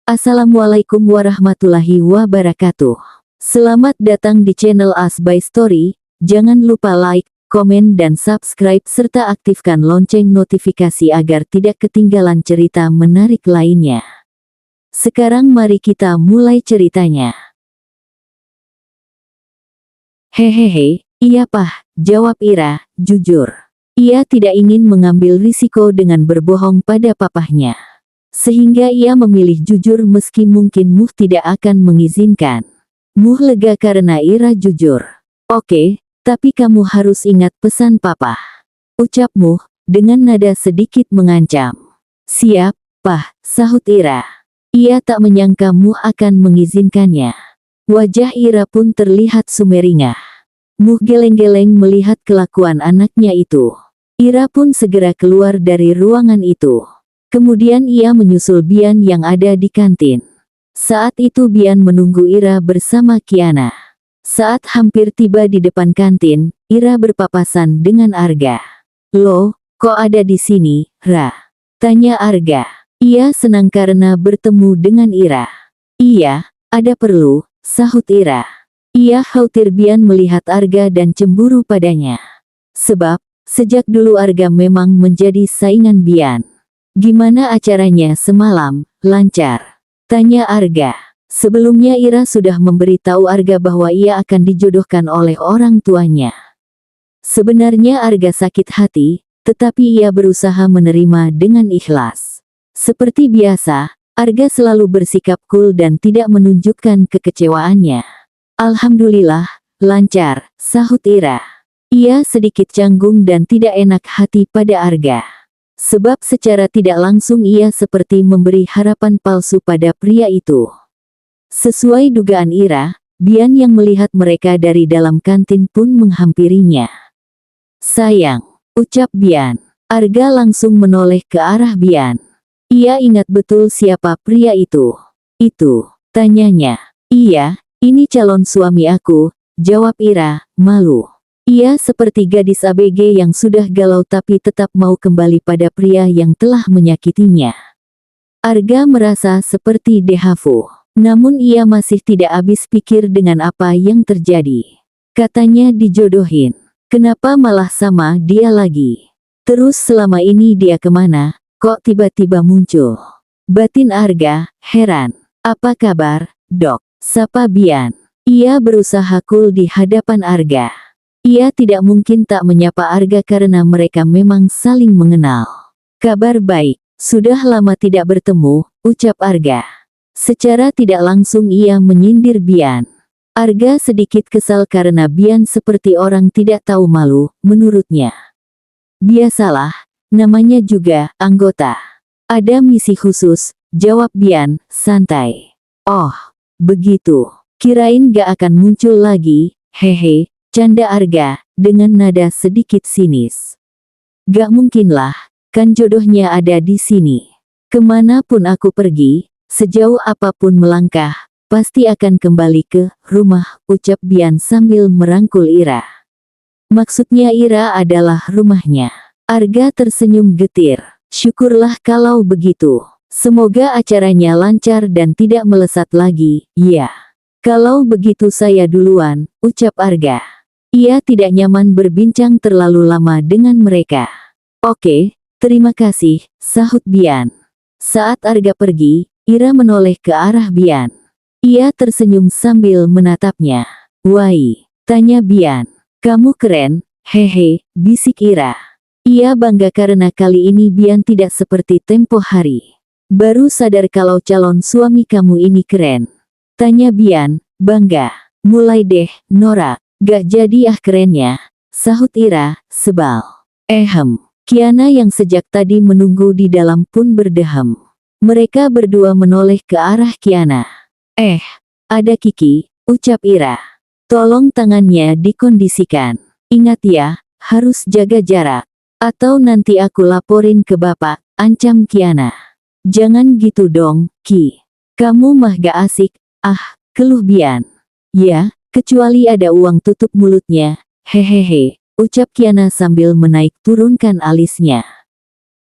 Assalamualaikum warahmatullahi wabarakatuh. Selamat datang di channel As by Story. Jangan lupa like, komen dan subscribe serta aktifkan lonceng notifikasi agar tidak ketinggalan cerita menarik lainnya. Sekarang mari kita mulai ceritanya. Hehehe, iya Pah, jawab Ira, jujur. Ia tidak ingin mengambil risiko dengan berbohong pada papahnya. Sehingga ia memilih jujur meski mungkin Muh tidak akan mengizinkan. Muh lega karena Ira jujur. Oke, tapi kamu harus ingat pesan papa. Ucap Muh, dengan nada sedikit mengancam. Siap, Pah, sahut Ira. Ia tak menyangka Muh akan mengizinkannya. Wajah Ira pun terlihat sumeringah. Muh geleng-geleng melihat kelakuan anaknya itu. Ira pun segera keluar dari ruangan itu. Kemudian ia menyusul Bian yang ada di kantin. Saat itu Bian menunggu Ira bersama Kiana. Saat hampir tiba di depan kantin, Ira berpapasan dengan Arga. Loh, kok ada di sini, Ra? Tanya Arga. Ia senang karena bertemu dengan Ira. Iya, ada perlu, sahut Ira. Ia khawatir Bian melihat Arga dan cemburu padanya. Sebab, sejak dulu Arga memang menjadi saingan Bian. Gimana acaranya semalam, lancar? Tanya Arga. Sebelumnya Ira sudah memberitahu Arga bahwa ia akan dijodohkan oleh orang tuanya. Sebenarnya Arga sakit hati, tetapi ia berusaha menerima dengan ikhlas. Seperti biasa, Arga selalu bersikap cool dan tidak menunjukkan kekecewaannya. Alhamdulillah, lancar, sahut Ira. Ia sedikit canggung dan tidak enak hati pada Arga. Sebab secara tidak langsung ia seperti memberi harapan palsu pada pria itu. Sesuai dugaan Ira, Bian yang melihat mereka dari dalam kantin pun menghampirinya. Sayang, ucap Bian. Arga langsung menoleh ke arah Bian. Ia ingat betul siapa pria itu. Itu, tanyanya. Iya, ini calon suami aku, jawab Ira, malu. Ia seperti gadis ABG yang sudah galau tapi tetap mau kembali pada pria yang telah menyakitinya. Arga merasa seperti dehavu. Namun ia masih tidak habis pikir dengan apa yang terjadi. Katanya dijodohin. Kenapa malah sama dia lagi? Terus selama ini dia kemana, kok tiba-tiba muncul? Batin Arga, heran. Apa kabar, Dok? Sapa Bian. Ia berusaha cool di hadapan Arga. Ia tidak mungkin tak menyapa Arga karena mereka memang saling mengenal. Kabar baik, sudah lama tidak bertemu, ucap Arga. Secara tidak langsung ia menyindir Bian. Arga sedikit kesal karena Bian seperti orang tidak tahu malu, menurutnya. Biasalah, namanya juga anggota. Ada misi khusus, jawab Bian, santai. Oh, begitu. Kirain gak akan muncul lagi, hehe. Canda Arga, dengan nada sedikit sinis. Gak mungkinlah, kan jodohnya ada di sini. Kemanapun aku pergi, sejauh apapun melangkah, pasti akan kembali ke rumah, ucap Bian sambil merangkul Ira. Maksudnya Ira adalah rumahnya. Arga tersenyum getir. Syukurlah kalau begitu. Semoga acaranya lancar dan tidak melesat lagi, ya. Kalau begitu saya duluan, ucap Arga. Ia tidak nyaman berbincang terlalu lama dengan mereka. Oke, terima kasih, sahut Bian. Saat Arga pergi, Ira menoleh ke arah Bian. Ia tersenyum sambil menatapnya. Wai, tanya Bian. Kamu keren, hehe, bisik Ira. Ia bangga karena kali ini Bian tidak seperti tempo hari. Baru sadar kalau calon suami kamu ini keren. Tanya Bian, bangga. Mulai deh, Nora. Gak jadi kerennya, sahut Ira, sebal. Kiana yang sejak tadi menunggu di dalam pun berdeham. Mereka berdua menoleh ke arah Kiana. Ada Kiki, ucap Ira. Tolong tangannya dikondisikan. Ingat ya, harus jaga jarak. Atau nanti aku laporin ke bapak, ancam Kiana. Jangan gitu dong, Ki. Kamu mah gak asik, keluh Bian. Ya. Kecuali ada uang tutup mulutnya, hehehe, ucap Kiana sambil menaik turunkan alisnya.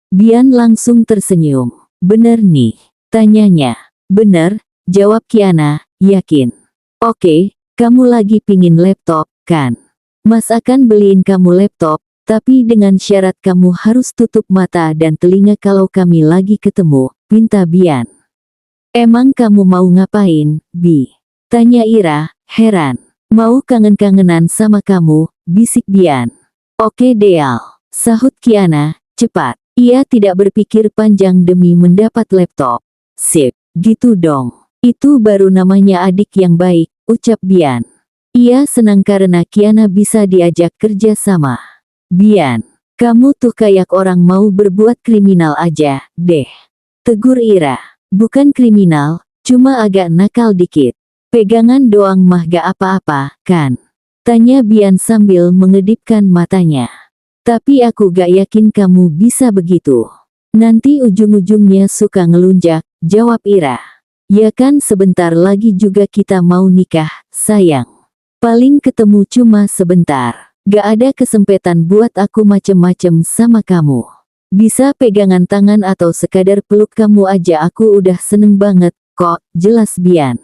Bian langsung tersenyum. Bener nih, tanyanya. Bener, jawab Kiana, yakin. Oke, kamu lagi pingin laptop, kan? Mas akan beliin kamu laptop, tapi dengan syarat kamu harus tutup mata dan telinga kalau kami lagi ketemu, pinta Bian. Emang kamu mau ngapain, Bi? Tanya Ira, heran. Mau kangen-kangenan sama kamu, bisik Bian. Oke Deal, sahut Kiana, cepat. Ia tidak berpikir panjang demi mendapat laptop. Sip, gitu dong. Itu baru namanya adik yang baik, ucap Bian. Ia senang karena Kiana bisa diajak kerja sama. Bian, kamu tuh kayak orang mau berbuat kriminal aja, deh. Tegur Ira. Bukan kriminal, cuma agak nakal dikit. Pegangan doang mah gak apa-apa, kan? Tanya Bian sambil mengedipkan matanya. Tapi aku gak yakin kamu bisa begitu. Nanti ujung-ujungnya suka ngelunjak, jawab Ira. Ya kan sebentar lagi juga kita mau nikah, sayang. Paling ketemu cuma sebentar. Gak ada kesempatan buat aku macem-macem sama kamu. Bisa pegangan tangan atau sekadar peluk kamu aja aku udah seneng banget, kok, jelas Bian.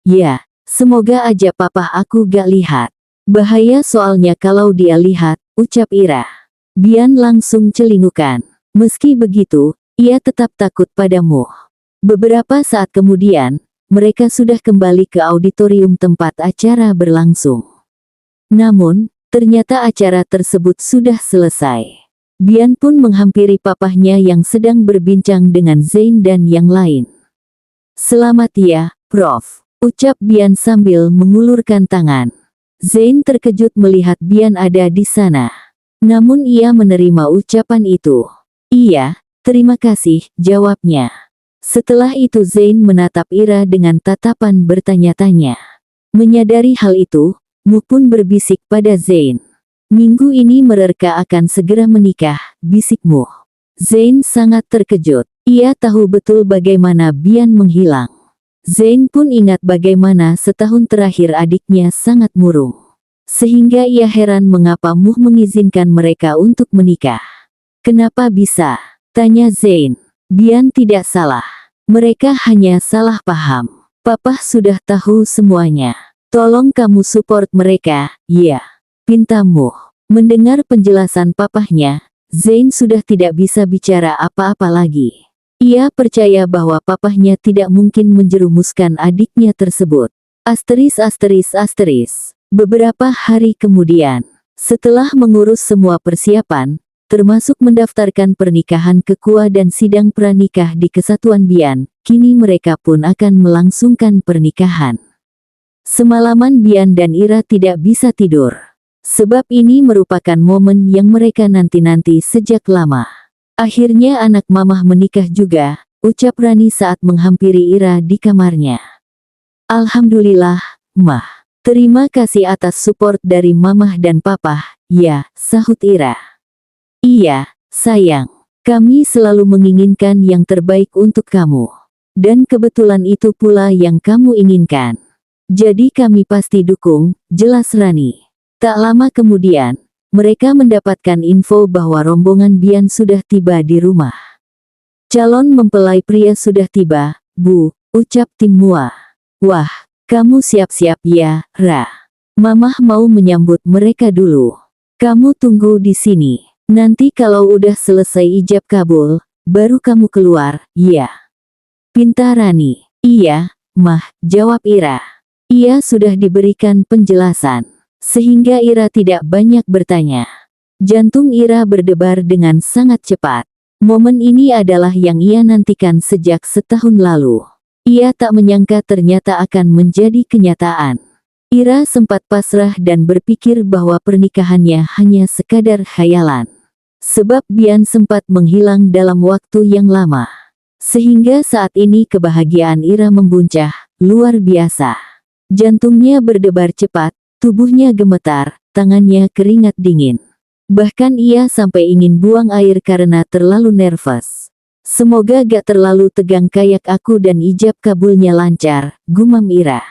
Ya, semoga aja papa aku gak lihat. Bahaya soalnya kalau dia lihat, ucap Ira. Bian langsung celingukan. Meski begitu, ia tetap takut padamu. Beberapa saat kemudian, mereka sudah kembali ke auditorium tempat acara berlangsung. Namun, ternyata acara tersebut sudah selesai. Bian pun menghampiri papahnya yang sedang berbincang dengan Zain dan yang lain. Selamat ya, Prof. Ucap Bian sambil mengulurkan tangan. Zain terkejut melihat Bian ada di sana. Namun ia menerima ucapan itu. Iya, terima kasih, jawabnya. Setelah itu Zain menatap Ira dengan tatapan bertanya-tanya. Menyadari hal itu, Mu pun berbisik pada Zain. Minggu ini mereka akan segera menikah, bisikmu. Zain sangat terkejut. Ia tahu betul bagaimana Bian menghilang. Zain pun ingat bagaimana setahun terakhir adiknya sangat murung. Sehingga ia heran mengapa Muh mengizinkan mereka untuk menikah. Kenapa bisa? Tanya Zain. Bian tidak salah. Mereka hanya salah paham. Papa sudah tahu semuanya. Tolong kamu support mereka, ya. Pintamu. Mendengar penjelasan papahnya, Zain sudah tidak bisa bicara apa-apa lagi. Ia percaya bahwa papahnya tidak mungkin menjerumuskan adiknya tersebut. ****. Beberapa hari kemudian, setelah mengurus semua persiapan, termasuk mendaftarkan pernikahan ke KUA dan sidang pranikah di Kesatuan Bian, kini mereka pun akan melangsungkan pernikahan. Semalaman Bian dan Ira tidak bisa tidur. Sebab ini merupakan momen yang mereka nanti-nanti sejak lama. Akhirnya anak mamah menikah juga, ucap Rani saat menghampiri Ira di kamarnya. Alhamdulillah, Mah. Terima kasih atas support dari mamah dan papah, ya, sahut Ira. Iya, sayang. Kami selalu menginginkan yang terbaik untuk kamu. Dan kebetulan itu pula yang kamu inginkan. Jadi kami pasti dukung, jelas Rani. Tak lama kemudian, mereka mendapatkan info bahwa rombongan Bian sudah tiba di rumah. Calon mempelai pria sudah tiba, Bu, ucap Tim Mua. Wah, kamu siap-siap ya, Ra. Mamah mau menyambut mereka dulu. Kamu tunggu di sini. Nanti kalau udah selesai ijab kabul, baru kamu keluar, ya. Pinta Rani. Iya, Mah, jawab Ira. Ia sudah diberikan penjelasan. Sehingga Ira tidak banyak bertanya. Jantung Ira berdebar dengan sangat cepat. Momen ini adalah yang ia nantikan sejak setahun lalu. Ia tak menyangka ternyata akan menjadi kenyataan. Ira sempat pasrah dan berpikir bahwa pernikahannya hanya sekadar khayalan. Sebab Bian sempat menghilang dalam waktu yang lama. Sehingga saat ini kebahagiaan Ira membuncah, luar biasa. Jantungnya berdebar cepat. Tubuhnya gemetar, tangannya keringat dingin. Bahkan ia sampai ingin buang air karena terlalu nervous. Semoga gak terlalu tegang kayak aku dan ijab kabulnya lancar, gumam Ira.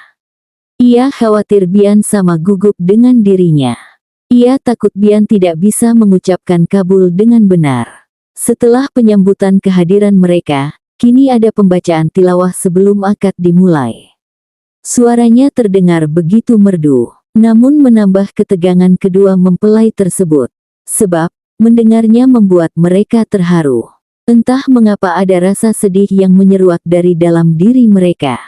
Ia khawatir Bian sama gugup dengan dirinya. Ia takut Bian tidak bisa mengucapkan kabul dengan benar. Setelah penyambutan kehadiran mereka, kini ada pembacaan tilawah sebelum akad dimulai. Suaranya terdengar begitu merdu, namun menambah ketegangan kedua mempelai tersebut. Sebab, mendengarnya membuat mereka terharu. Entah mengapa ada rasa sedih yang menyeruak dari dalam diri mereka.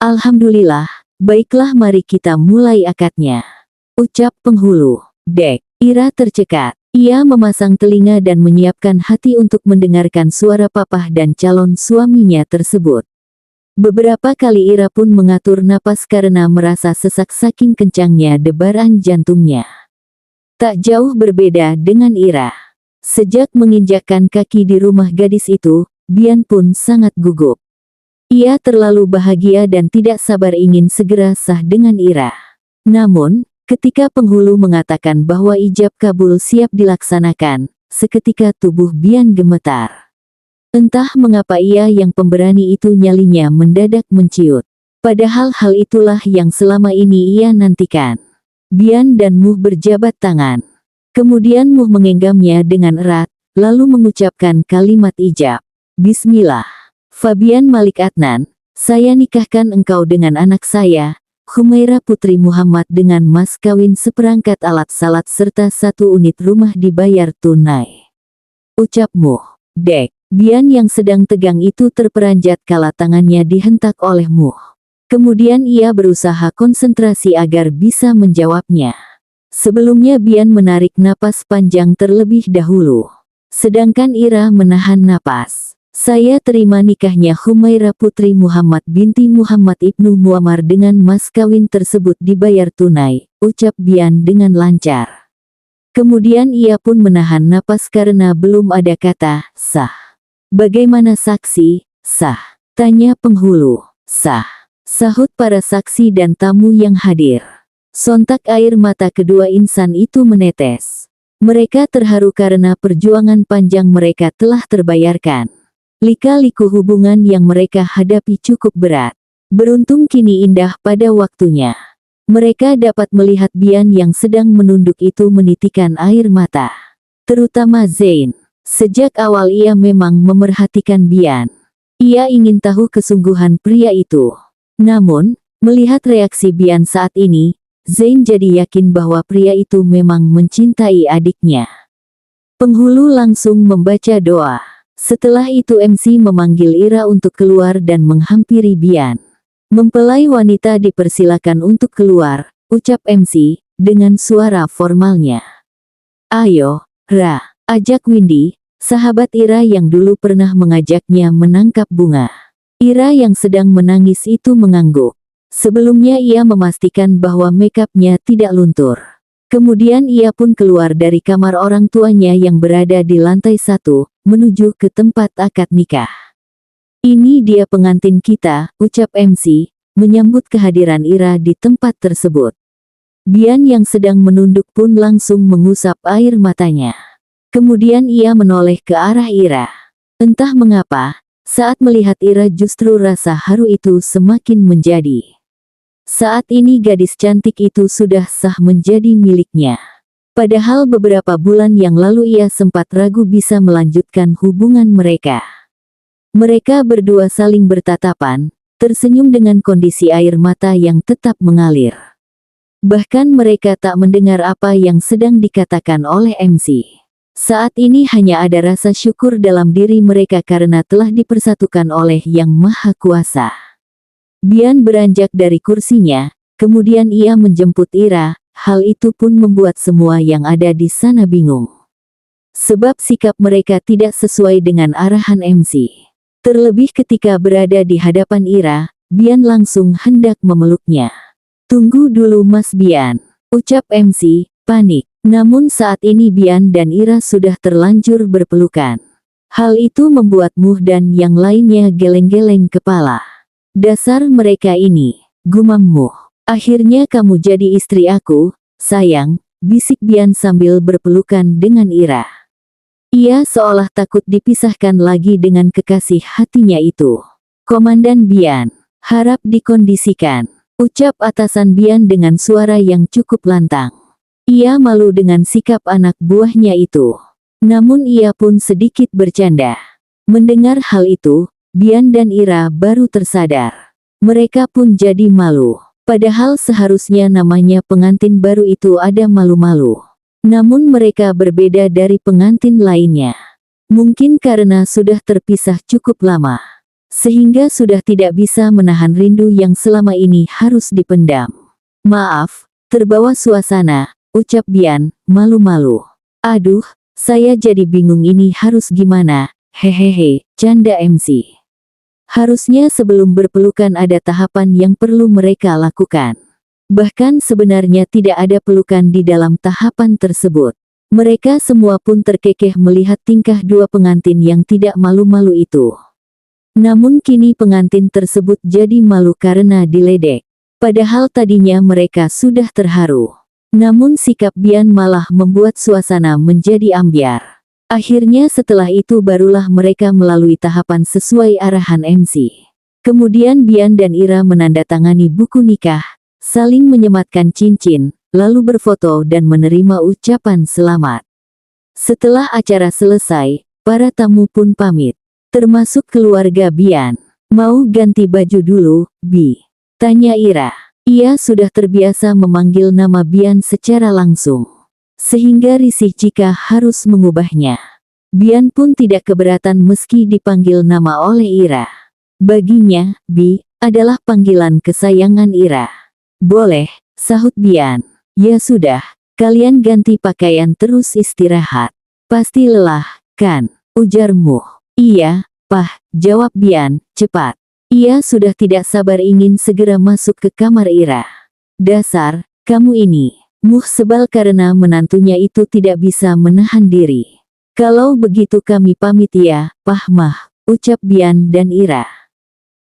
Alhamdulillah, baiklah mari kita mulai akadnya, ucap penghulu. Dek, Ira tercekat. Ia memasang telinga dan menyiapkan hati untuk mendengarkan suara papah dan calon suaminya tersebut. Beberapa kali Ira pun mengatur napas karena merasa sesak saking kencangnya debaran jantungnya. Tak jauh berbeda dengan Ira. Sejak menginjakkan kaki di rumah gadis itu, Bian pun sangat gugup. Ia terlalu bahagia dan tidak sabar ingin segera sah dengan Ira. Namun, ketika penghulu mengatakan bahwa ijab kabul siap dilaksanakan, seketika tubuh Bian gemetar. Entah mengapa ia yang pemberani itu nyalinya mendadak menciut. Padahal hal itulah yang selama ini ia nantikan. Bian dan Muh berjabat tangan. Kemudian Muh menggenggamnya dengan erat, lalu mengucapkan kalimat ijab. Bismillah. Fabian Malik Adnan, saya nikahkan engkau dengan anak saya, Humaira Putri Muhammad dengan mas kawin seperangkat alat salat serta 1 unit rumah dibayar tunai. Ucap Muh. Dek, Bian yang sedang tegang itu terperanjat kala tangannya dihentak oleh Muh. Kemudian ia berusaha konsentrasi agar bisa menjawabnya. Sebelumnya Bian menarik napas panjang terlebih dahulu. Sedangkan Ira menahan napas. Saya terima nikahnya Humaira Putri Muhammad binti Muhammad Ibnu Muammar dengan mas kawin tersebut dibayar tunai, ucap Bian dengan lancar. Kemudian ia pun menahan napas karena belum ada kata, sah. Bagaimana saksi? Sah. Tanya penghulu. Sah. Sahut para saksi dan tamu yang hadir. Sontak air mata kedua insan itu menetes. Mereka terharu karena perjuangan panjang mereka telah terbayarkan. Lika-liku hubungan yang mereka hadapi cukup berat. Beruntung kini indah pada waktunya. Mereka dapat melihat Bian yang sedang menunduk itu menitikan air mata. Terutama Zain. Sejak awal ia memang memerhatikan Bian. Ia ingin tahu kesungguhan pria itu. Namun, melihat reaksi Bian saat ini, Zain jadi yakin bahwa pria itu memang mencintai adiknya. Penghulu langsung membaca doa. Setelah itu MC memanggil Ira untuk keluar dan menghampiri Bian. Mempelai wanita dipersilakan untuk keluar, ucap MC, dengan suara formalnya. Ayo, Ra, ajak Windy, sahabat Ira yang dulu pernah mengajaknya menangkap bunga. Ira yang sedang menangis itu mengangguk. Sebelumnya ia memastikan bahwa makeupnya tidak luntur. Kemudian ia pun keluar dari kamar orang tuanya yang berada di lantai 1, menuju ke tempat akad nikah. Ini dia pengantin kita, ucap MC, menyambut kehadiran Ira di tempat tersebut. Bian yang sedang menunduk pun langsung mengusap air matanya. Kemudian ia menoleh ke arah Ira. Entah mengapa, saat melihat Ira justru rasa haru itu semakin menjadi. Saat ini gadis cantik itu sudah sah menjadi miliknya. Padahal beberapa bulan yang lalu ia sempat ragu bisa melanjutkan hubungan mereka. Mereka berdua saling bertatapan, tersenyum dengan kondisi air mata yang tetap mengalir. Bahkan mereka tak mendengar apa yang sedang dikatakan oleh MC. Saat ini hanya ada rasa syukur dalam diri mereka karena telah dipersatukan oleh Yang Maha Kuasa. Bian beranjak dari kursinya, kemudian ia menjemput Ira, hal itu pun membuat semua yang ada di sana bingung. Sebab sikap mereka tidak sesuai dengan arahan MC. Terlebih ketika berada di hadapan Ira, Bian langsung hendak memeluknya. Tunggu dulu Mas Bian, ucap MC, panik. Namun saat ini Bian dan Ira sudah terlanjur berpelukan. Hal itu membuat Muh dan yang lainnya geleng-geleng kepala. Dasar mereka ini, gumam Muh. Akhirnya kamu jadi istri aku, sayang, bisik Bian sambil berpelukan dengan Ira. Ia seolah takut dipisahkan lagi dengan kekasih hatinya itu. Komandan Bian, harap dikondisikan, ucap atasan Bian dengan suara yang cukup lantang. Ia malu dengan sikap anak buahnya itu. Namun ia pun sedikit bercanda. Mendengar hal itu, Bian dan Ira baru tersadar. Mereka pun jadi malu. Padahal seharusnya namanya pengantin baru itu ada malu-malu. Namun mereka berbeda dari pengantin lainnya. Mungkin karena sudah terpisah cukup lama, sehingga sudah tidak bisa menahan rindu yang selama ini harus dipendam. Maaf, terbawa suasana, ucap Bian, malu-malu. Aduh, saya jadi bingung ini harus gimana, hehehe, canda MC. Harusnya sebelum berpelukan ada tahapan yang perlu mereka lakukan. Bahkan sebenarnya tidak ada pelukan di dalam tahapan tersebut. Mereka semua pun terkekeh melihat tingkah dua pengantin yang tidak malu-malu itu. Namun kini pengantin tersebut jadi malu karena diledek. Padahal tadinya mereka sudah terharu. Namun sikap Bian malah membuat suasana menjadi ambyar. Akhirnya setelah itu barulah mereka melalui tahapan sesuai arahan MC. Kemudian Bian dan Ira menandatangani buku nikah, saling menyematkan cincin, lalu berfoto dan menerima ucapan selamat. Setelah acara selesai, para tamu pun pamit, termasuk keluarga Bian. Mau ganti baju dulu, Bi? Tanya Ira. Ia sudah terbiasa memanggil nama Bian secara langsung, sehingga risih jika harus mengubahnya. Bian pun tidak keberatan meski dipanggil nama oleh Ira. Baginya, Bi adalah panggilan kesayangan Ira. Boleh, sahut Bian. Ya sudah, kalian ganti pakaian terus istirahat. Pasti lelah, kan? Ujarmu. Iya, Pah, jawab Bian, cepat. Ia sudah tidak sabar ingin segera masuk ke kamar Ira. Dasar, kamu ini. Muh sebal karena menantunya itu tidak bisa menahan diri. Kalau begitu kami pamit ya, Pah Mah, ucap Bian dan Ira.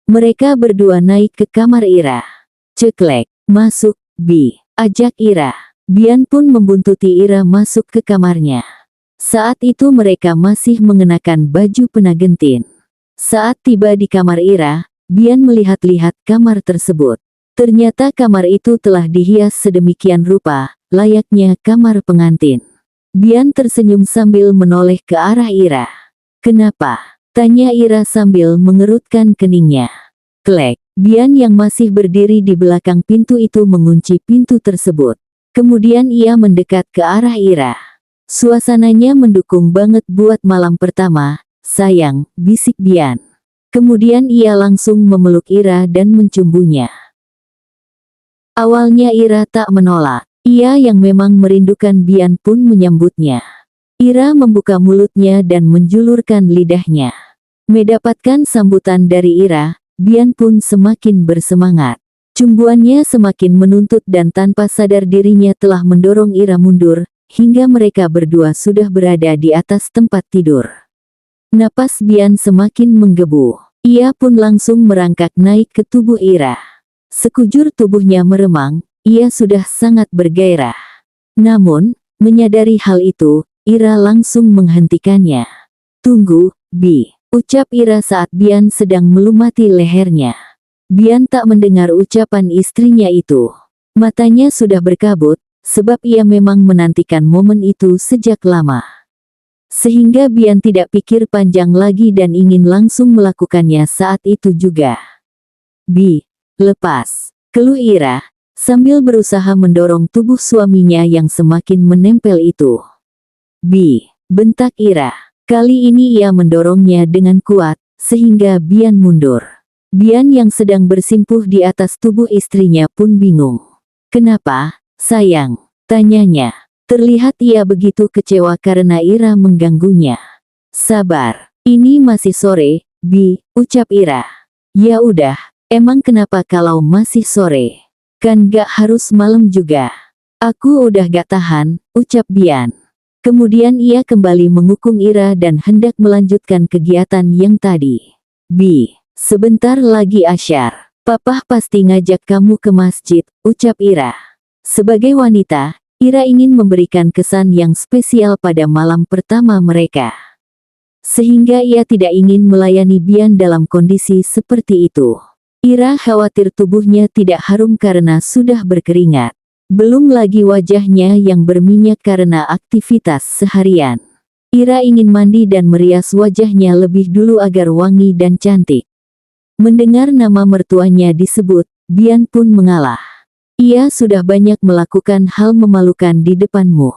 Mereka berdua naik ke kamar Ira. Ceklek, masuk, Bi, ajak Ira. Bian pun membuntuti Ira masuk ke kamarnya. Saat itu mereka masih mengenakan baju penagentin. Saat tiba di kamar Ira, Bian melihat-lihat kamar tersebut. Ternyata kamar itu telah dihias sedemikian rupa, layaknya kamar pengantin. Bian tersenyum sambil menoleh ke arah Ira. Kenapa? Tanya Ira sambil mengerutkan keningnya. Klek, Bian yang masih berdiri di belakang pintu itu mengunci pintu tersebut. Kemudian ia mendekat ke arah Ira. Suasananya mendukung banget buat malam pertama, sayang, bisik Bian. Kemudian ia langsung memeluk Ira dan mencumbunya. Awalnya Ira tak menolak. Ia yang memang merindukan Bian pun menyambutnya. Ira membuka mulutnya dan menjulurkan lidahnya. Mendapatkan sambutan dari Ira, Bian pun semakin bersemangat. Cumbuannya semakin menuntut dan tanpa sadar dirinya telah mendorong Ira mundur, hingga mereka berdua sudah berada di atas tempat tidur. Napas Bian semakin menggebu. Ia pun langsung merangkak naik ke tubuh Ira. Sekujur tubuhnya meremang, ia sudah sangat bergairah. Namun, menyadari hal itu, Ira langsung menghentikannya. Tunggu, Bi, ucap Ira saat Bian sedang melumati lehernya. Bian tak mendengar ucapan istrinya itu. Matanya sudah berkabut, sebab ia memang menantikan momen itu sejak lama. Sehingga Bian tidak pikir panjang lagi dan ingin langsung melakukannya saat itu juga. Bi, lepas, keluh Ira, sambil berusaha mendorong tubuh suaminya yang semakin menempel itu. Bi, bentak Ira. Kali ini ia mendorongnya dengan kuat, sehingga Bian mundur. Bian yang sedang bersimpuh di atas tubuh istrinya pun bingung. Kenapa, sayang? Tanyanya. Terlihat ia begitu kecewa karena Ira mengganggunya. Sabar, ini masih sore, Bi, ucap Ira. Ya udah, emang kenapa kalau masih sore? Kan gak harus malam juga. Aku udah gak tahan, ucap Bian. Kemudian ia kembali mengukung Ira dan hendak melanjutkan kegiatan yang tadi. Bi, sebentar lagi asyar. Papa pasti ngajak kamu ke masjid, ucap Ira. Sebagai wanita, Ira ingin memberikan kesan yang spesial pada malam pertama mereka. Sehingga ia tidak ingin melayani Bian dalam kondisi seperti itu. Ira khawatir tubuhnya tidak harum karena sudah berkeringat. Belum lagi wajahnya yang berminyak karena aktivitas seharian. Ira ingin mandi dan merias wajahnya lebih dulu agar wangi dan cantik. Mendengar nama mertuanya disebut, Bian pun mengalah. Ia sudah banyak melakukan hal memalukan di depanmu.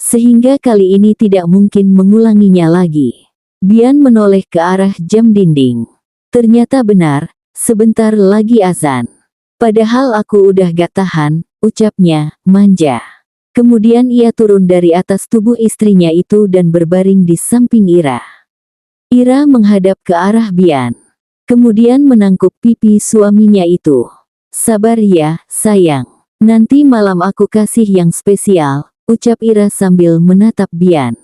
Sehingga kali ini tidak mungkin mengulanginya lagi. Bian menoleh ke arah jam dinding. Ternyata benar, sebentar lagi azan. Padahal aku udah gak tahan, ucapnya, manja. Kemudian ia turun dari atas tubuh istrinya itu dan berbaring di samping Ira. Ira menghadap ke arah Bian. Kemudian menangkup pipi suaminya itu. Sabar ya, sayang. Nanti malam aku kasih yang spesial, ucap Ira sambil menatap Bian.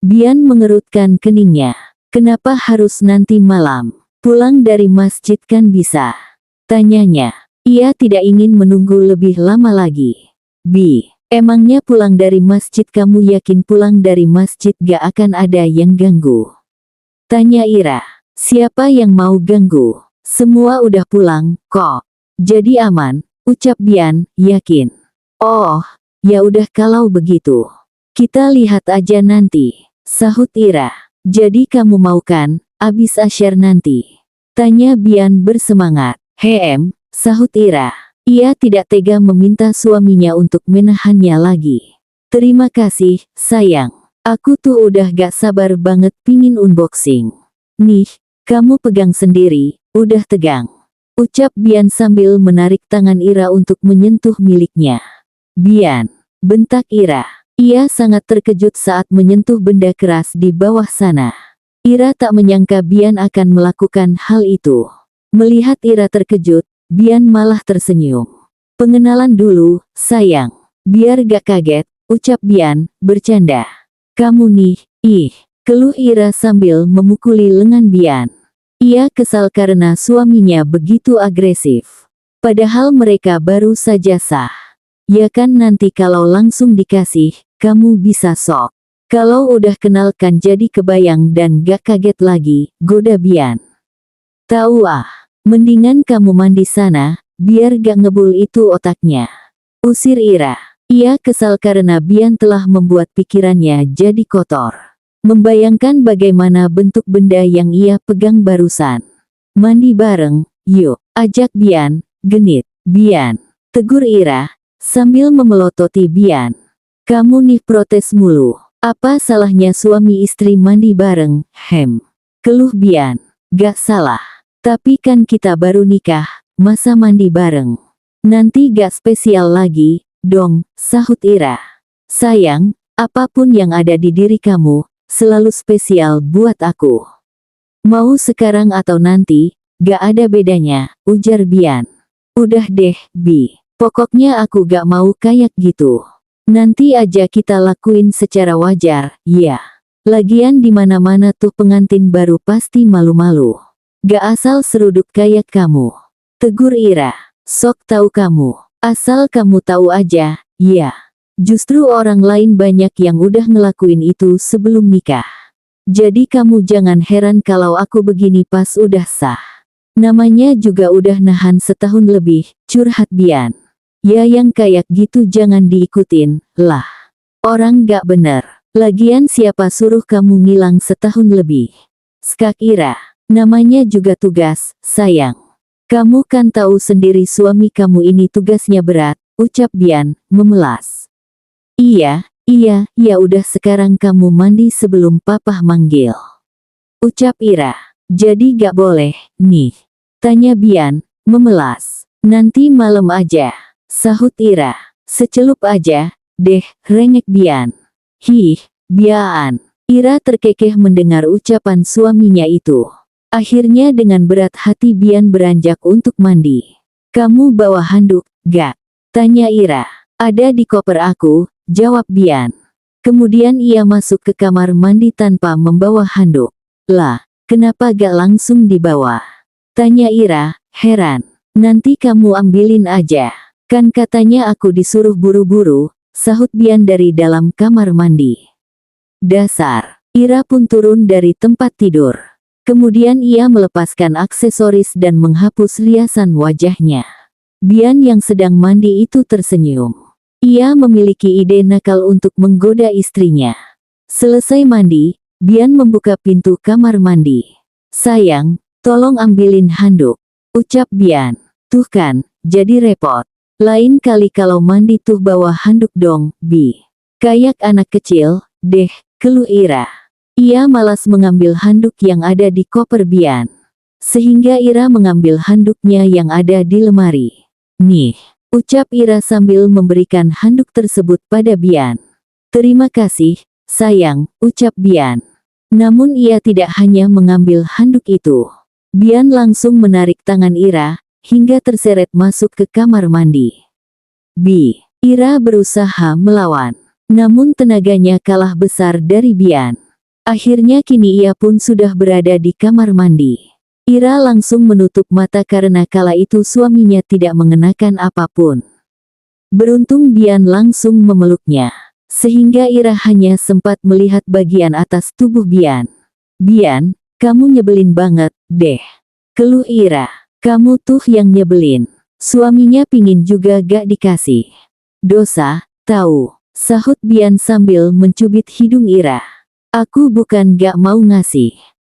Bian mengerutkan keningnya. Kenapa harus nanti malam? Pulang dari masjid kan bisa? Tanyanya. Ia tidak ingin menunggu lebih lama lagi. Bi, emangnya pulang dari masjid kamu yakin pulang dari masjid gak akan ada yang ganggu? Tanya Ira. Siapa yang mau ganggu? Semua udah pulang, kok. Jadi aman, ucap Bian, yakin. Oh, ya udah kalau begitu. Kita lihat aja nanti, sahut Ira. Jadi kamu mau kan, abis asyar nanti? Tanya Bian bersemangat. Sahut Ira. Ia tidak tega meminta suaminya untuk menahannya lagi. Terima kasih, sayang. Aku tuh udah gak sabar banget pingin unboxing. Nih, kamu pegang sendiri, udah tegang. Ucap Bian sambil menarik tangan Ira untuk menyentuh miliknya. Bian, bentak Ira. Ia sangat terkejut saat menyentuh benda keras di bawah sana. Ira tak menyangka Bian akan melakukan hal itu. Melihat Ira terkejut, Bian malah tersenyum. Pengenalan dulu, sayang. Biar gak kaget, ucap Bian, bercanda. Kamu nih, keluh Ira sambil memukuli lengan Bian. Ia kesal karena suaminya begitu agresif. Padahal mereka baru saja sah. Ya kan nanti kalau langsung dikasih, kamu bisa sok. Kalau udah kenal kan jadi kebayang dan gak kaget lagi, goda Bian. Tahu ah. Mendingan kamu mandi sana, biar gak ngebul itu otaknya. Usir Ira. Ia kesal karena Bian telah membuat pikirannya jadi kotor. Membayangkan bagaimana bentuk benda yang ia pegang barusan. Mandi bareng, yuk, ajak Bian, genit. Bian, tegur Ira, sambil memelototi Bian. Kamu nih protes mulu. Apa salahnya suami istri mandi bareng, keluh Bian. Gak salah. Tapi kan kita baru nikah, masa mandi bareng? Nanti gak spesial lagi, dong, sahut Ira. Sayang, apapun yang ada di diri kamu, selalu spesial buat aku. Mau sekarang atau nanti, gak ada bedanya, ujar Bian. Udah deh, Bi. Pokoknya aku gak mau kayak gitu. Nanti aja kita lakuin secara wajar, ya. Lagian di mana-mana tuh pengantin baru pasti malu-malu. Gak asal seruduk kayak kamu. Tegur Ira. Sok tahu kamu. Asal kamu tahu aja, ya. Justru orang lain banyak yang udah ngelakuin itu sebelum nikah. Jadi kamu jangan heran kalau aku begini pas udah sah. Namanya juga udah nahan setahun lebih, curhat Bian. Ya yang kayak gitu jangan diikutin, lah. Orang gak bener. Lagian siapa suruh kamu ngilang setahun lebih? Skak Ira. Namanya juga tugas, sayang. Kamu kan tahu sendiri suami kamu ini tugasnya berat, ucap Bian, memelas. Iya, ya udah sekarang kamu mandi sebelum papa manggil. Ucap Ira. Jadi gak boleh, nih. Tanya Bian, memelas. Nanti malam aja, sahut Ira. Secelup aja, deh, rengek Bian. Biaan. Ira terkekeh mendengar ucapan suaminya itu. Akhirnya dengan berat hati Bian beranjak untuk mandi. Kamu bawa handuk, gak? Tanya Ira. Ada di koper aku, jawab Bian. Kemudian ia masuk ke kamar mandi tanpa membawa handuk. Lah, kenapa gak langsung dibawa? Tanya Ira, heran. Nanti kamu ambilin aja. Kan katanya aku disuruh buru-buru, sahut Bian dari dalam kamar mandi. Dasar. Ira pun turun dari tempat tidur. Kemudian ia melepaskan aksesoris dan menghapus riasan wajahnya. Bian yang sedang mandi itu tersenyum. Ia memiliki ide nakal untuk menggoda istrinya. Selesai mandi, Bian membuka pintu kamar mandi. "Sayang, tolong ambilin handuk," ucap Bian. "Tuh kan, jadi repot. Lain kali kalau mandi tuh bawa handuk dong, Bi." "Kayak anak kecil, deh," keluh Ira. Ia malas mengambil handuk yang ada di koper Bian. Sehingga Ira mengambil handuknya yang ada di lemari. "Nih," ucap Ira sambil memberikan handuk tersebut pada Bian. "Terima kasih, sayang," ucap Bian. Namun ia tidak hanya mengambil handuk itu. Bian langsung menarik tangan Ira, hingga terseret masuk ke kamar mandi. "Bi." Ira berusaha melawan. Namun tenaganya kalah besar dari Bian. Akhirnya kini ia pun sudah berada di kamar mandi. Ira langsung menutup mata karena kala itu suaminya tidak mengenakan apapun. Beruntung Bian langsung memeluknya. Sehingga Ira hanya sempat melihat bagian atas tubuh Bian. "Bian, kamu nyebelin banget, deh," keluh Ira. "Kamu tuh yang nyebelin. Suaminya pingin juga gak dikasih." "Dosa, tahu," sahut Bian sambil mencubit hidung Ira. "Aku bukan gak mau ngasih.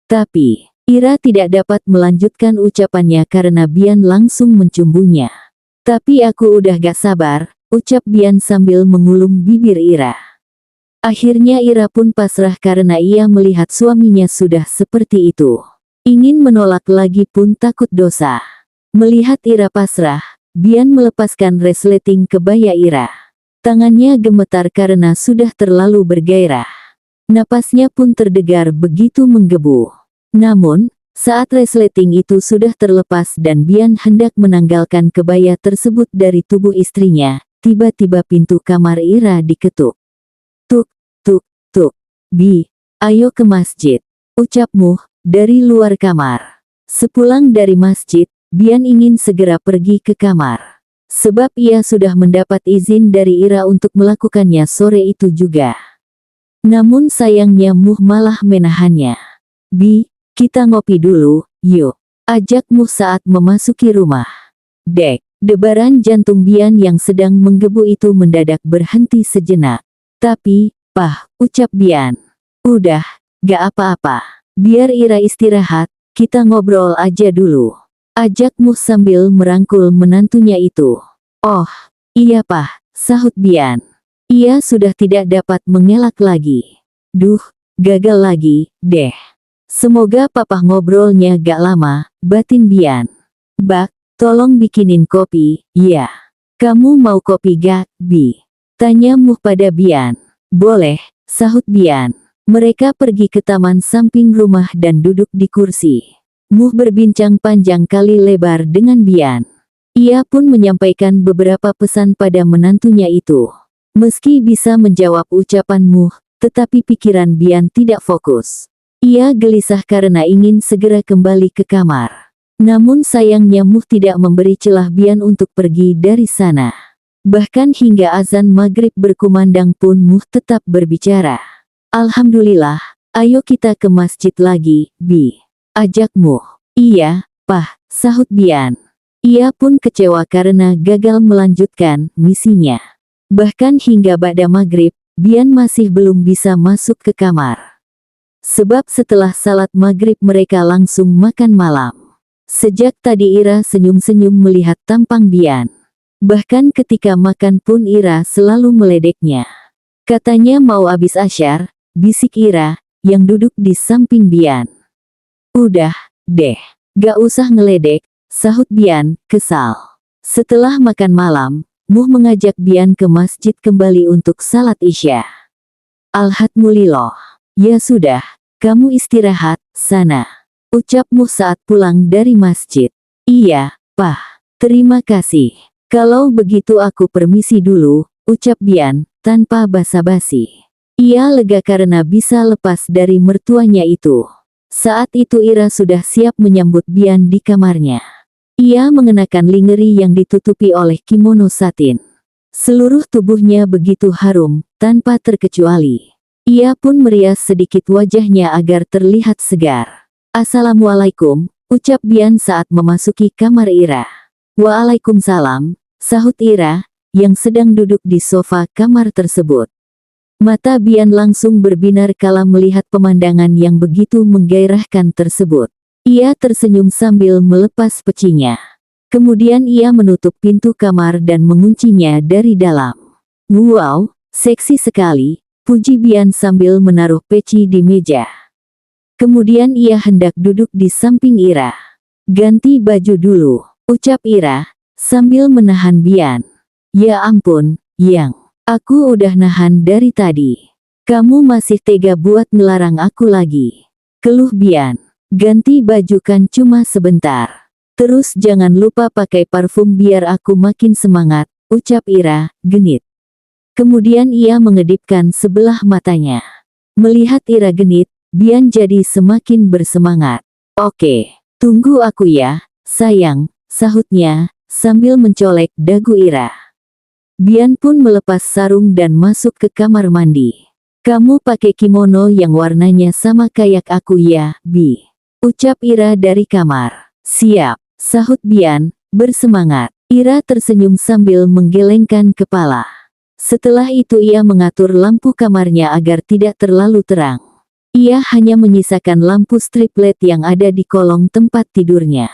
Tapi..." Ira tidak dapat melanjutkan ucapannya karena Bian langsung mencumbunya. "Tapi aku udah gak sabar," ucap Bian sambil mengulum bibir Ira. Akhirnya Ira pun pasrah karena ia melihat suaminya sudah seperti itu. Ingin menolak lagi pun takut dosa. Melihat Ira pasrah, Bian melepaskan resleting kebaya Ira. Tangannya gemetar karena sudah terlalu bergairah. Napasnya pun terdengar begitu menggebu. Namun, saat resleting itu sudah terlepas dan Bian hendak menanggalkan kebaya tersebut dari tubuh istrinya, tiba-tiba pintu kamar Ira diketuk. "Tuk, tuk, tuk. Bi, ayo ke masjid," ucap Muh dari luar kamar. Sepulang dari masjid, Bian ingin segera pergi ke kamar. Sebab ia sudah mendapat izin dari Ira untuk melakukannya sore itu juga. Namun sayangnya Muh malah menahannya. "Bi, kita ngopi dulu, yuk," ajak Muh saat memasuki rumah. Dek, debaran jantung Bian yang sedang menggebu itu mendadak berhenti sejenak. "Tapi, Pah," ucap Bian. "Udah, gak apa-apa. Biar Ira istirahat, kita ngobrol aja dulu," ajak Muh sambil merangkul menantunya itu. "Oh, iya Pah," sahut Bian. Ia sudah tidak dapat mengelak lagi. "Duh, gagal lagi, deh. Semoga Papa ngobrolnya gak lama," batin Bian. "Bak, tolong bikinin kopi, ya." "Kamu mau kopi gak, Bi?" tanya Muh pada Bian. "Boleh," sahut Bian. Mereka pergi ke taman samping rumah dan duduk di kursi. Muh berbincang panjang kali lebar dengan Bian. Ia pun menyampaikan beberapa pesan pada menantunya itu. Meski bisa menjawab ucapan Muh, tetapi pikiran Bian tidak fokus. Ia gelisah karena ingin segera kembali ke kamar. Namun sayangnya Muh tidak memberi celah Bian untuk pergi dari sana. Bahkan hingga azan maghrib berkumandang pun Muh tetap berbicara. "Alhamdulillah, ayo kita ke masjid lagi, Bi," ajak Muh. "Iya, Pah," sahut Bian. Ia pun kecewa karena gagal melanjutkan misinya. Bahkan hingga ba'da maghrib, Bian masih belum bisa masuk ke kamar. Sebab setelah salat maghrib mereka langsung makan malam. Sejak tadi Ira senyum-senyum melihat tampang Bian. Bahkan ketika makan pun Ira selalu meledeknya. Katanya mau abis asyar, bisik Ira, yang duduk di samping Bian. "Udah, deh. Gak usah ngeledek," sahut Bian, kesal. Setelah makan malam, Muh mengajak Bian ke masjid kembali untuk salat isya. "Alhamdulillah. Ya sudah, kamu istirahat, sana," ucap Muh saat pulang dari masjid. "Iya, Pah. Terima kasih. Kalau begitu aku permisi dulu," ucap Bian, tanpa basa-basi. Ia lega karena bisa lepas dari mertuanya itu. Saat itu Ira sudah siap menyambut Bian di kamarnya. Ia mengenakan lingerie yang ditutupi oleh kimono satin. Seluruh tubuhnya begitu harum, tanpa terkecuali. Ia pun merias sedikit wajahnya agar terlihat segar. "Assalamualaikum," ucap Bian saat memasuki kamar Ira. "Waalaikumsalam," sahut Ira, yang sedang duduk di sofa kamar tersebut. Mata Bian langsung berbinar kala melihat pemandangan yang begitu menggairahkan tersebut. Ia tersenyum sambil melepas pecinya. Kemudian ia menutup pintu kamar dan menguncinya dari dalam. Wow, seksi sekali, puji Bian sambil menaruh peci di meja. Kemudian ia hendak duduk di samping Ira. Ganti baju dulu, ucap Ira, sambil menahan Bian. Ya ampun, Yang. Aku udah nahan dari tadi. Kamu masih tega buat ngelarang aku lagi. Keluh Bian. Ganti baju kan cuma sebentar. Terus jangan lupa pakai parfum biar aku makin semangat, ucap Ira, genit. Kemudian ia mengedipkan sebelah matanya. Melihat Ira genit, Bian jadi semakin bersemangat. Oke, tunggu aku ya, sayang, sahutnya, sambil mencolek dagu Ira. Bian pun melepas sarung dan masuk ke kamar mandi. Kamu pakai kimono yang warnanya sama kayak aku ya, Bi. Ucap Ira dari kamar. Siap, sahut Bian, bersemangat. Ira tersenyum sambil menggelengkan kepala. Setelah itu ia mengatur lampu kamarnya agar tidak terlalu terang. Ia hanya menyisakan lampu strip LED yang ada di kolong tempat tidurnya.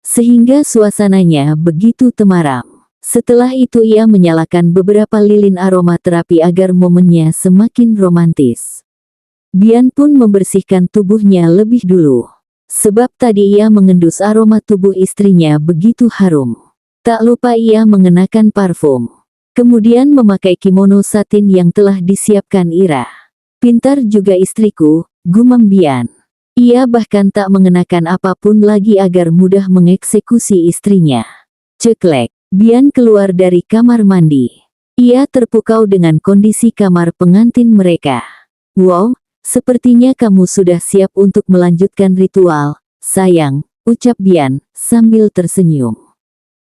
Sehingga suasananya begitu temaram. Setelah itu ia menyalakan beberapa lilin aromaterapi agar momennya semakin romantis. Bian pun membersihkan tubuhnya lebih dulu. Sebab tadi ia mengendus aroma tubuh istrinya begitu harum. Tak lupa ia mengenakan parfum. Kemudian memakai kimono satin yang telah disiapkan Ira. Pintar juga istriku, gumam Bian. Ia bahkan tak mengenakan apapun lagi agar mudah mengeksekusi istrinya. Ceklek, Bian keluar dari kamar mandi. Ia terpukau dengan kondisi kamar pengantin mereka. Wow, sepertinya kamu sudah siap untuk melanjutkan ritual, sayang, ucap Bian, sambil tersenyum.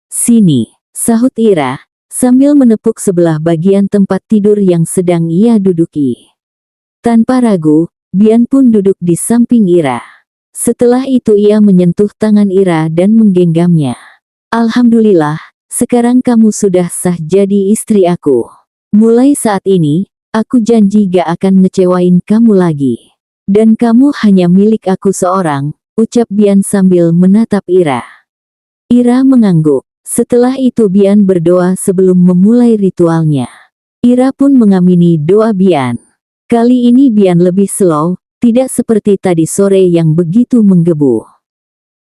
Sini, sahut Ira, sambil menepuk sebelah bagian tempat tidur yang sedang ia duduki. Tanpa ragu, Bian pun duduk di samping Ira. Setelah itu ia menyentuh tangan Ira dan menggenggamnya. Alhamdulillah, sekarang kamu sudah sah jadi istri aku. Mulai saat ini, aku janji gak akan ngecewain kamu lagi. Dan kamu hanya milik aku seorang, ucap Bian sambil menatap Ira. Ira mengangguk. Setelah itu Bian berdoa sebelum memulai ritualnya. Ira pun mengamini doa Bian. Kali ini Bian lebih slow, tidak seperti tadi sore yang begitu menggebu.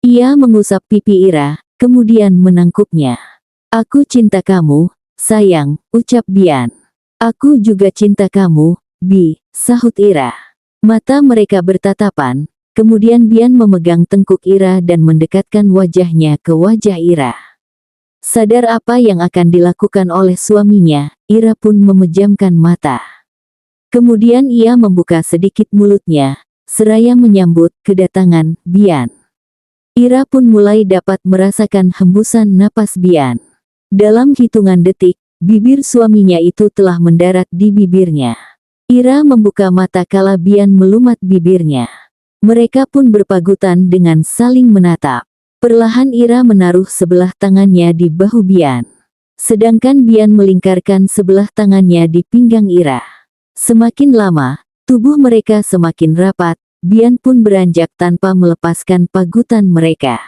Ia mengusap pipi Ira, kemudian menangkupnya. Aku cinta kamu, sayang, ucap Bian. Aku juga cinta kamu, Bi, sahut Ira. Mata mereka bertatapan, kemudian Bian memegang tengkuk Ira dan mendekatkan wajahnya ke wajah Ira. Sadar apa yang akan dilakukan oleh suaminya, Ira pun memejamkan mata. Kemudian ia membuka sedikit mulutnya, seraya menyambut kedatangan Bian. Ira pun mulai dapat merasakan hembusan napas Bian. Dalam hitungan detik, bibir suaminya itu telah mendarat di bibirnya. Ira membuka mata kala Bian melumat bibirnya. Mereka pun berpagutan dengan saling menatap. Perlahan Ira menaruh sebelah tangannya di bahu Bian. Sedangkan Bian melingkarkan sebelah tangannya di pinggang Ira. Semakin lama, tubuh mereka semakin rapat, Bian pun beranjak tanpa melepaskan pagutan mereka.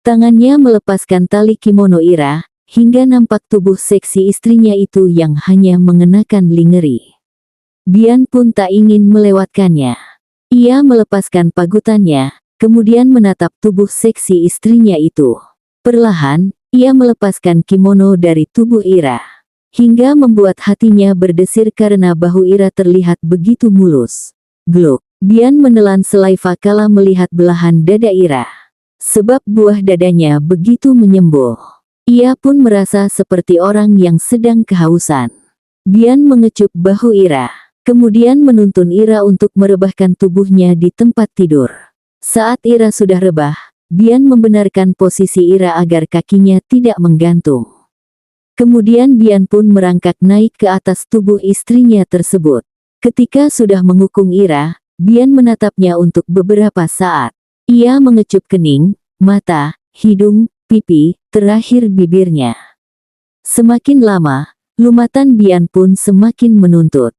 Tangannya melepaskan tali kimono Ira, hingga nampak tubuh seksi istrinya itu yang hanya mengenakan lingerie. Bian pun tak ingin melewatkannya. Ia melepaskan pagutannya, kemudian menatap tubuh seksi istrinya itu. Perlahan, ia melepaskan kimono dari tubuh Ira. Hingga membuat hatinya berdesir karena bahu Ira terlihat begitu mulus. Gluk, Bian menelan selaiva kala melihat belahan dada Ira. Sebab buah dadanya begitu menyembul. Ia pun merasa seperti orang yang sedang kehausan. Bian mengecup bahu Ira, kemudian menuntun Ira untuk merebahkan tubuhnya di tempat tidur. Saat Ira sudah rebah, Bian membenarkan posisi Ira agar kakinya tidak menggantung. Kemudian Bian pun merangkak naik ke atas tubuh istrinya tersebut. Ketika sudah mengukung Ira, Bian menatapnya untuk beberapa saat. Ia mengecup kening, mata, hidung, pipi, terakhir bibirnya. Semakin lama, lumatan Bian pun semakin menuntut.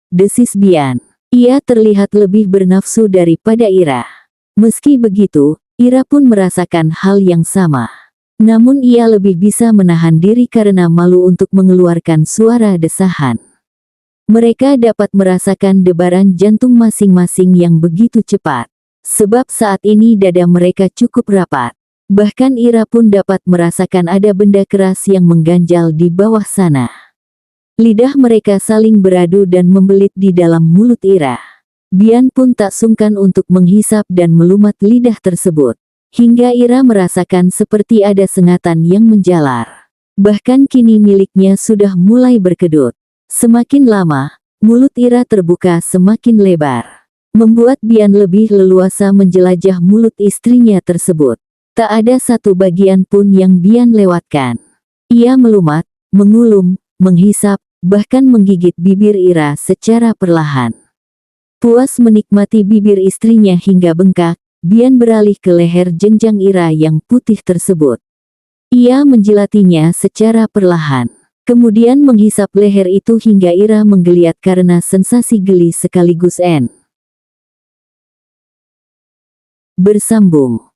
desis Bian. Ia terlihat lebih bernafsu daripada Ira. Meski begitu, Ira pun merasakan hal yang sama. Namun ia lebih bisa menahan diri karena malu untuk mengeluarkan suara desahan. Mereka dapat merasakan debaran jantung masing-masing yang begitu cepat. Sebab saat ini dada mereka cukup rapat. Bahkan Ira pun dapat merasakan ada benda keras yang mengganjal di bawah sana. Lidah mereka saling beradu dan membelit di dalam mulut Ira. Bian pun tak sungkan untuk menghisap dan melumat lidah tersebut. Hingga Ira merasakan seperti ada sengatan yang menjalar. Bahkan kini miliknya sudah mulai berkedut. Semakin lama, mulut Ira terbuka semakin lebar. Membuat Bian lebih leluasa menjelajah mulut istrinya tersebut. Tak ada satu bagian pun yang Bian lewatkan. Ia melumat, mengulum, menghisap, bahkan menggigit bibir Ira secara perlahan. Puas menikmati bibir istrinya hingga bengkak, Bian beralih ke leher jenjang Ira yang putih tersebut. Ia menjilatinya secara perlahan. Kemudian menghisap leher itu hingga Ira menggeliat karena sensasi geli sekaligus bersambung.